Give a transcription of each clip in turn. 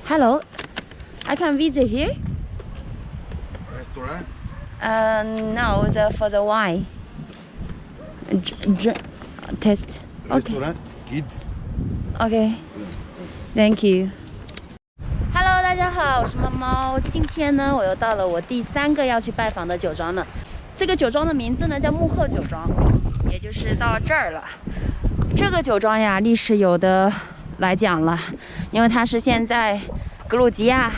Hello, I can visit here. Restaurant? No, for the wine. Test. Okay. Restaurant? Kid? Okay. Thank you. Hello， 大家好，我是猫猫。今天呢，我又到了我第3个要去拜访的酒庄了。这个酒庄的名字呢叫木鹤酒庄，也就是到这儿了。这个酒庄呀，历史有的来讲了，因为它是现在格鲁吉亚，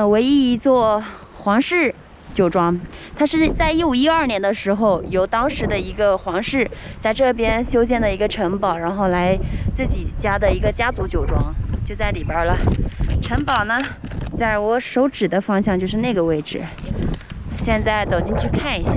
唯一一座皇室酒庄。它是在1512年的时候，由当时的一个皇室在这边修建的一个城堡，然后来自己家的一个家族酒庄，就在里边了。城堡呢，在我手指的方向，就是那个位置。现在走进去看一下，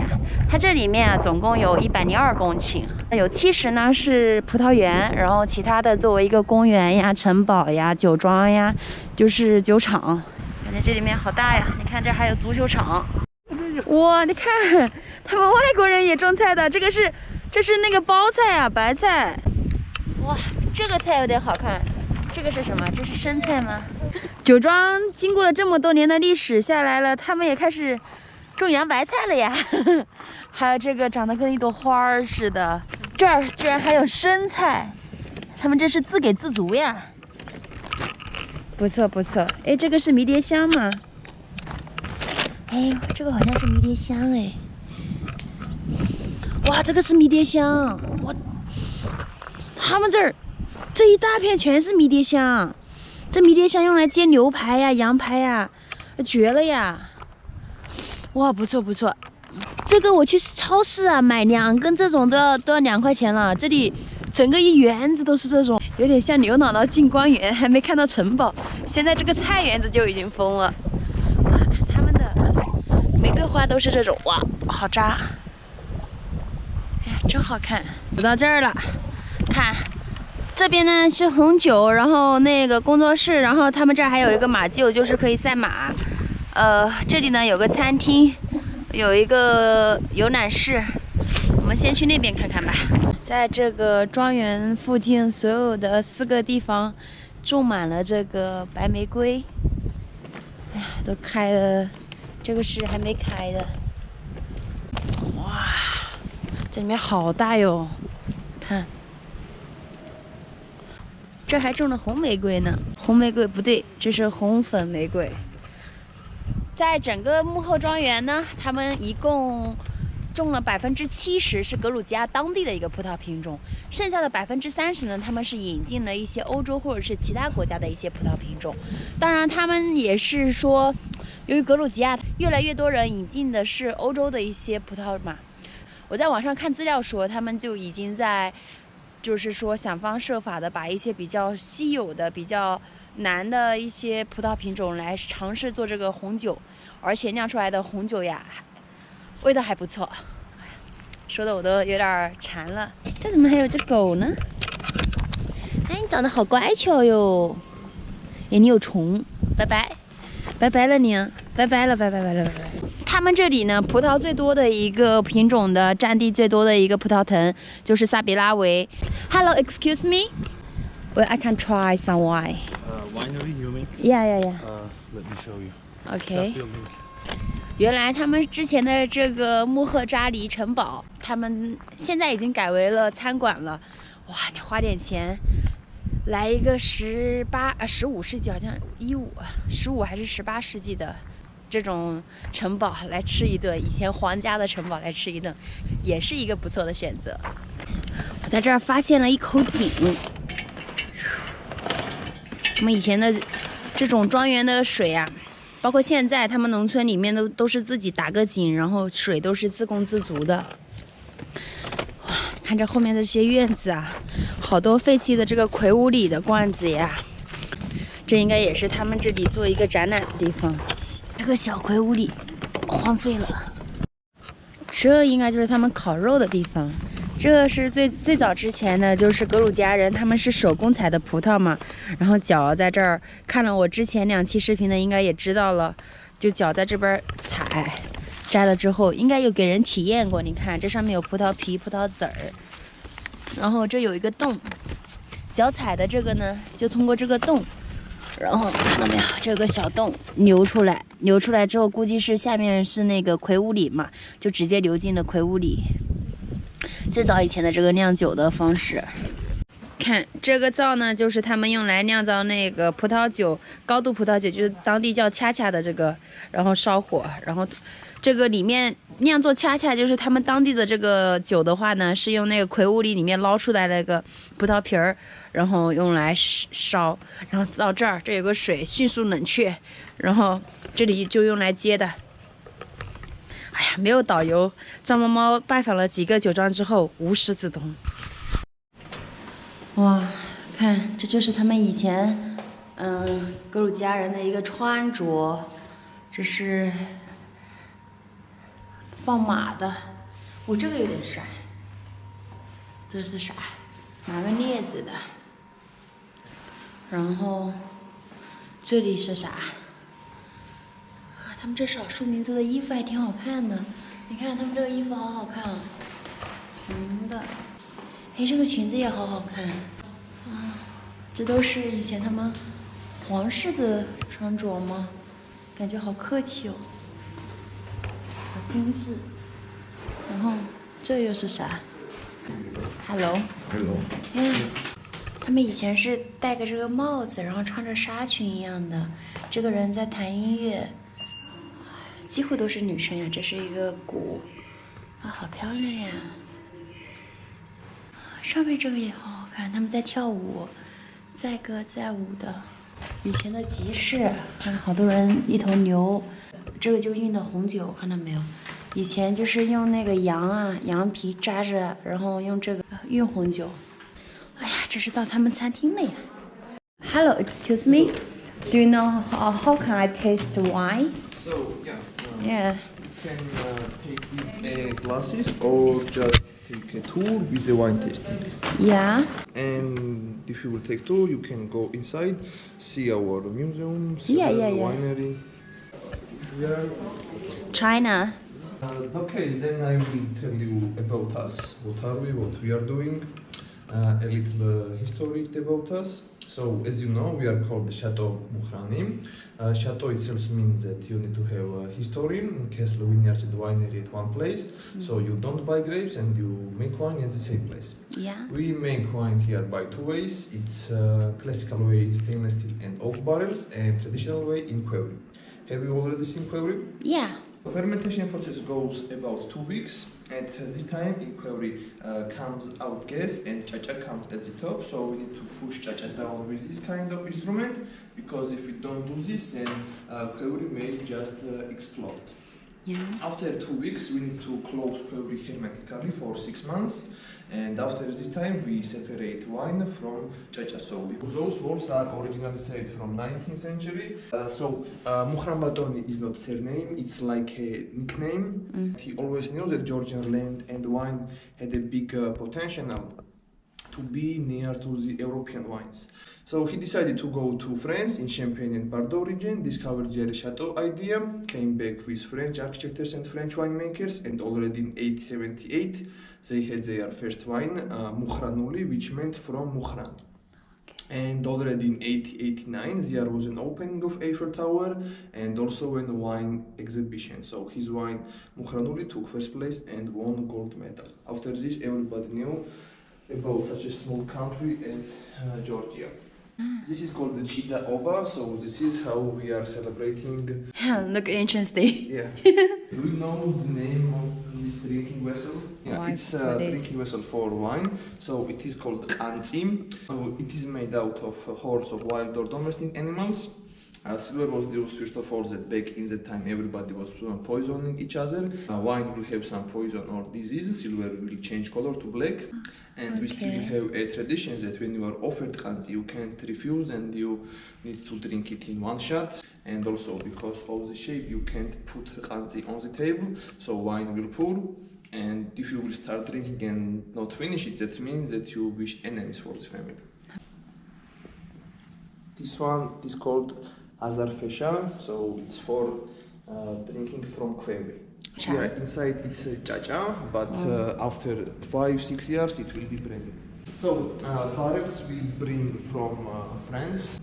它这里面啊，总共有102公顷，有70呢是葡萄园，然后其他的作为一个公园呀、城堡呀、酒庄呀，就是酒厂。感觉这里面好大呀！你看这还有足球场。哇，你看他们外国人也种菜的，这是那个包菜啊，白菜。哇，这个菜有点好看。这个是什么？这是生菜吗？酒庄经过了这么多年的历史下来了，他们也开始种洋白菜了呀。还有这个长得跟一朵花儿似的，这儿居然还有生菜，他们这是自给自足呀。不错不错，哎，这个是迷迭香吗？哎，这个好像是迷迭香哎。哇，这个是迷迭香，他们这儿这一大片全是迷迭香，这迷迭香用来煎牛排呀、羊排呀，绝了呀！哇，不错不错，这个我去超市啊买2根这种都要2块钱了，这里整个一园子都是这种，有点像牛姥姥进官园，还没看到城堡，现在这个菜园子就已经疯了。哇，看他们的玫瑰花都是这种，哇，好扎！哎呀，真好看。走到这儿了，看这边呢是红酒，然后那个工作室，然后他们这儿还有一个马厩，就是可以赛马。这里呢有个餐厅，有一个游览室，我们先去那边看看吧。在这个庄园附近，所有的4个地方种满了这个白玫瑰。哎呀，都开了，这个是还没开的。哇，这里面好大哟，看。这还种了红玫瑰呢，红玫瑰不对，这是红粉玫瑰。在整个木鹤庄园呢，他们一共种了70%是格鲁吉亚当地的一个葡萄品种，剩下的30%呢，他们是引进了一些欧洲或者是其他国家的一些葡萄品种。当然，他们也是说，由于格鲁吉亚越来越多人引进的是欧洲的一些葡萄嘛，我在网上看资料说，他们就已经在，就是说想方设法的把一些比较稀有的、比较难的一些葡萄品种来尝试做这个红酒，而且酿出来的红酒呀，味道还不错。说的我都有点馋了。这怎么还有只狗呢？哎，你长得好乖巧哟！哎，你有虫，拜拜，拜拜了你，拜拜了，拜拜拜了，拜拜。他们这里呢，葡萄最多的一个品种的占地最多的一个葡萄藤就是萨比拉维。Hello, excuse me. Well, I can try some wine. Winery, you mean? Yeah, yeah, yeah. Let me show you. Okay. 原来他们之前的这个穆赫扎里城堡，他们现在已经改为了餐馆了。哇，你花点钱来一个15世纪，好像15还是18世纪的这种城堡来吃一顿，以前皇家的城堡来吃一顿，也是一个不错的选择。我在这儿发现了一口井。我们以前的这种庄园的水啊，包括现在他们农村里面都是自己打个井，然后水都是自供自足的。哇，看这后面的这些院子啊，好多废弃的这个魁梧里的罐子呀，这应该也是他们这里做一个展览的地方。这个小魁梧里荒废了，这应该就是他们烤肉的地方。这是最早之前的，就是格鲁吉亚人，他们是手工采的葡萄嘛，然后脚在这儿，看了我之前2期视频的，应该也知道了，就脚在这边采，摘了之后，应该有给人体验过。你看，这上面有葡萄皮、葡萄籽儿，然后这有一个洞，脚踩的这个呢，就通过这个洞然后看到没有，这有个小洞流出来，流出来之后估计是下面是那个葵污里嘛，就直接流进了葵污里。最早以前的这个酿酒的方式，看这个灶呢，就是他们用来酿造那个葡萄酒，高度葡萄酒，就是当地叫恰恰的这个，然后烧火，然后这个里面酿作恰恰就是他们当地的这个酒的话呢，是用那个葵污里面捞出来那个葡萄皮儿，然后用来烧，然后到这儿，这有个水迅速冷却，然后这里就用来接的。哎呀，没有导游，张猫猫拜访了几个酒庄之后无师自通。哇，看这就是他们以前，格鲁吉亚人的一个穿着，这是放马的，我这个有点帅。这是啥？拿个镊子的。然后这里是啥？啊，他们这少数民族的衣服还挺好看的，你看他们这个衣服好好看啊，红的。哎，这个裙子也好好看啊！这都是以前他们皇室的穿着吗？感觉好客气哦，好精致。然后这又是啥 ？Hello。嗯，他们以前是戴个这个帽子，然后穿着纱裙一样的。这个人在弹音乐，几乎都是女生呀。这是一个鼓啊，好漂亮呀！上面这个也好好看，他们在跳舞，载歌载舞的。以前的集市，看好多人一头牛，这个就运的红酒，看到没有？以前就是用那个羊皮扎着，然后用这个运红酒。哎呀，这是到他们餐厅了呀。Hello, excuse me. Do you know how can I taste wine? So Yeah. you can take glasses or just take a tour with a wine tasting. Yeah. And if you will take tour, you can go inside, see our museum, see Yeah, the yeah, yeah. winery. China. Okay, then I will tell you about us. What are we? What we are doing? A little history about us. So, as you know, we are called the Chateau Muhranim. Chateau itself means that you need to have a history, castle, vineyards, and winery at one place. So you don't buy grapes and you make wine at the same place. Yeah. We make wine here by two ways. It's classical way, stainless steel and oak barrels, and traditional way in Quevri. Have you already seen Quevri? Yeah. The fermentation process goes about 2 weeks. At this time, in Quevri comes out gas and chacha comes at the top. So we need to push chacha down with this kind of instrument, because if we don't do this, then Quevri may just explode. Yeah. After 2 weeks, we need to close Quevri hermetically for 6 months. And after this time, we separate wine from chacha. So because those words are originally said from 19th century. Muhram Batoni is not surname, it's like a nickname. He always knew that Georgian land and wine had a big potential to be near to the European wines. So he decided to go to France in Champagne and Bordeaux region, discovered the Chateau idea, came back with French architects and French winemakers, and already in 1878 they had their first wine, Muhranuli, which meant from Muhran. And already in 1889 there was an opening of Eiffel Tower and also a wine exhibition. So his wine Muhranuli took first place and won gold medal. After this, everybody knew about such a small country as Georgia. This is called the Chida Ova, so this is how we are celebrating. Look interesting. Yeah. Do you know the name of this drinking vessel? Yeah, Why it's a drinking vessel for wine. So it is called Anzim. It is made out of horns of wild or domestic animals. Silver was used first of all that back in the time everybody was poisoning each other. Wine will have some poison or disease, silver will change color to black. And we still have a tradition that when you are offered khanzi, you can't refuse and you need to drink it in one shot. And also because of the shape, you can't put khanzi on the table, so wine will pour. And if you will start drinking and not finish it, that means that you wish enemies for the family. This one is called Azarfesha, so it's for drinking from Quevri. Yeah, inside it's a chacha, but after 5-6 years it will be branded. So barrels we bring from France.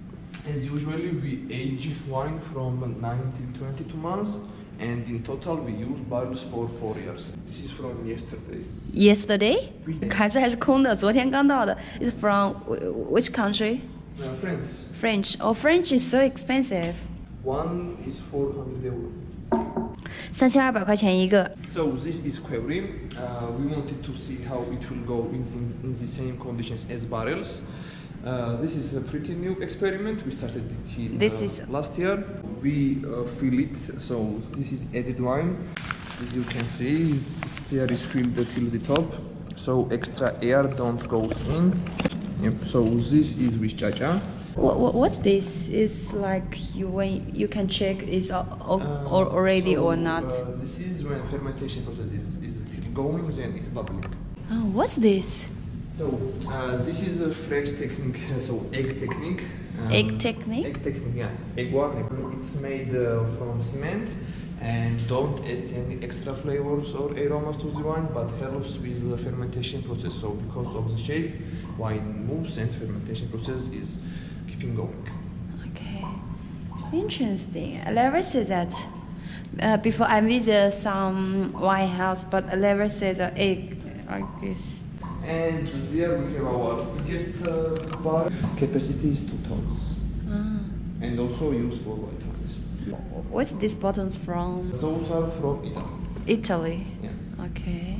As usually, we age wine from 19 to 22 months, and in total we use barrels for 4 years. This is from yesterday. Yesterday? 还是空的，昨天刚到的。It's from which country? France. French. Oh, French is so expensive. One is 400 euro. 3200块钱一个。So this is Quevri. We wanted to see how it will go in the same conditions as barrels. This is a pretty new experiment. We started it in last year. We fill it. So this is added wine. As you can see, there is filled till the top. So extra air don't go in. Yep. So this is with chacha. What's this? Is like you can check is already or not. This is when fermentation process is still going, then it's bubbling. Oh, what's this? So this is a French technique, so egg technique. Egg technique? Egg technique, yeah. Egg one. It's made from cement and don't add any extra flavors or aromas to the wine, but helps with the fermentation process. So because of the shape, wine moves and fermentation process is keeping going. Okay, interesting. I never said that. Before I visit some wine house, but I never said the egg like this. And there we have our biggest bar. Capacity is 2 tons. And also used for white wines. What's these bottles from? Those are from Italy. Italy? Yeah. Okay.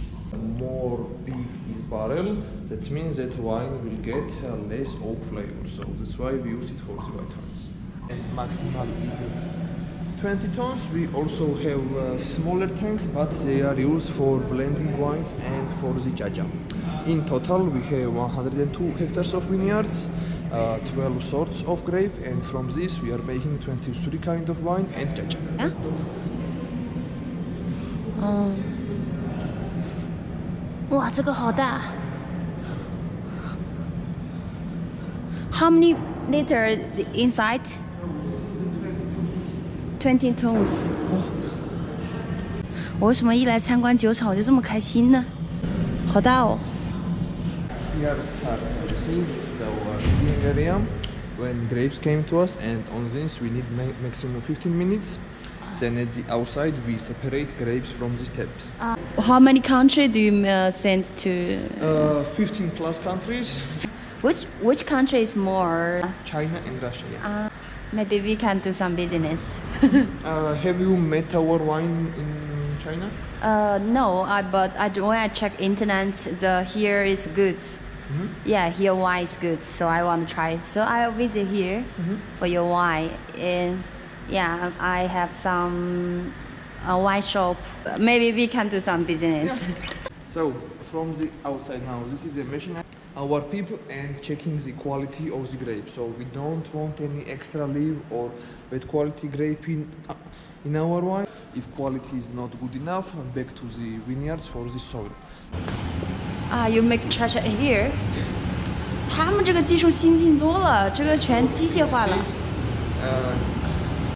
More big is barrel, that means that wine will get less oak flavor. So that's why we use it for the white wines. And maximal is 20 tons. We also have smaller tanks, but they are used for blending wines and for the chacha. In total, we have 102 hectares of vineyards, 12 sorts of grape, and from this we are making 23 kinds of wine and chacha. Yeah? Wow, 这个好大。How many liters inside? 20 tons. 我为什么一来参观酒厂我就这么开心呢？好大哦。Here start this is our viewing area. When grapes came to us, and on this we need maximum 15 minutes. Then at the outside we separate grapes from the steps. How many countries do you send to? 15 plus countries. Which country is more? China and Russia. Yeah. Maybe we can do some business. Have you met our wine in China? No, but when I check internet, the here is good. Yeah, here wine is good, so I want to try it. So I'll visit here for your wine. And yeah, I have some wine shop. Maybe we can do some business. Yeah. So from the outside now, this is a machine. Our people and checking the quality of the grape. So we don't want any extra leaf or bad quality grape in our wine. If quality is not good enough, back to the vineyards for the soil. You make chacha here? 他们这个技术先进多了，这个全机械化了。